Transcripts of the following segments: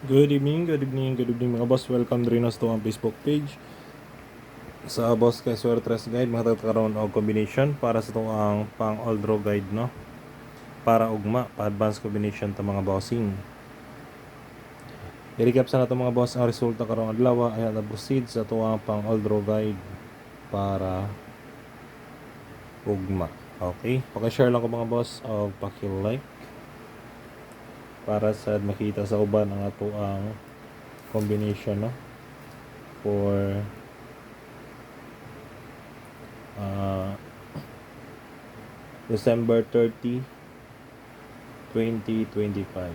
Good evening mga boss. Welcome rin us to ang Facebook page. Sa boss kay Swertres Guide, magkakaroon og combination para sa itong ang pang all draw guide, no? Para ugma, pa advanced combination ta mga bossing. I-recap sa nato mga boss ang resulta karong adlaw ay na proceed sa ito ang pang all draw guide para ugma. Okay, paki-share lang ko mga boss o paki-like para sa makita sa uban ang ato ang combination, no? For December 30, 2025.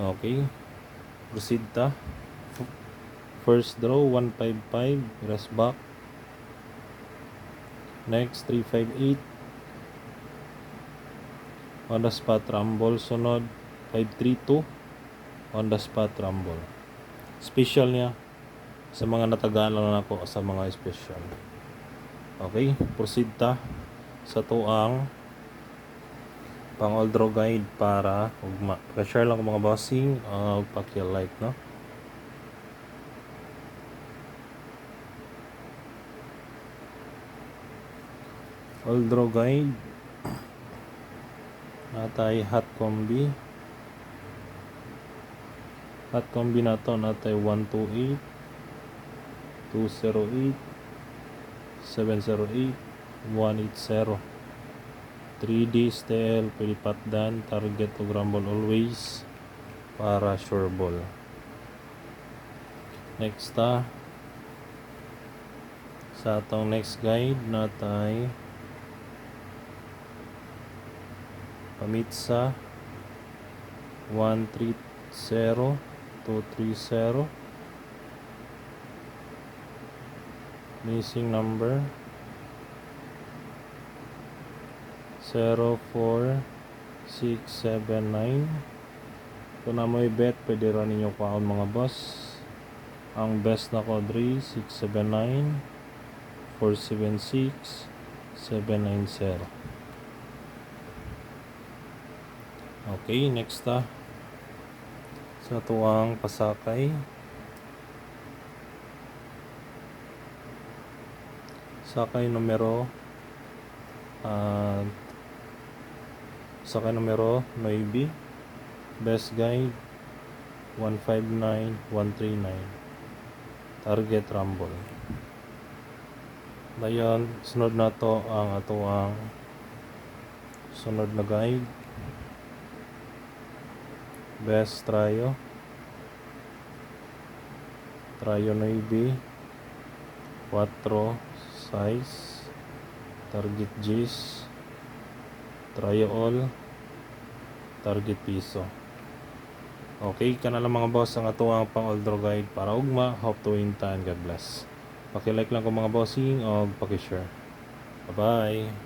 Okay, proceed ta. First draw 155, rest back. Next 358. On the spot rumble. Sunod 532. On the spot rumble. Special niya sa mga natagaan lang ako sa mga special. Okay, proceed ta sa tuang pang all draw guide para ugma. Pa-share lang ko mga bossing, paki-like, no? All draw guide natay hot combi na to natay 128 208 708 180 3D style pwede patdan target to rumble always para sure ball. Next sa atong next guide natay pamitsa 130 230 missing number 04679. Kung na mo bet pwede rin ninyo kaon mga boss. Ang best na ko 3679 476 790. Okay, next sa tuwang pasakay numero 9, best guide 159139 target rumble. Dayon sunod na to ang atuang sunod na guide best trio 9 4 size target G's trio all target piso. Okay, kana lang mga boss ang ato ang pang all draw guide para ugma. Hope to win ta and God bless. Paki-like lang ko mga bossing o paki-share. Bye bye.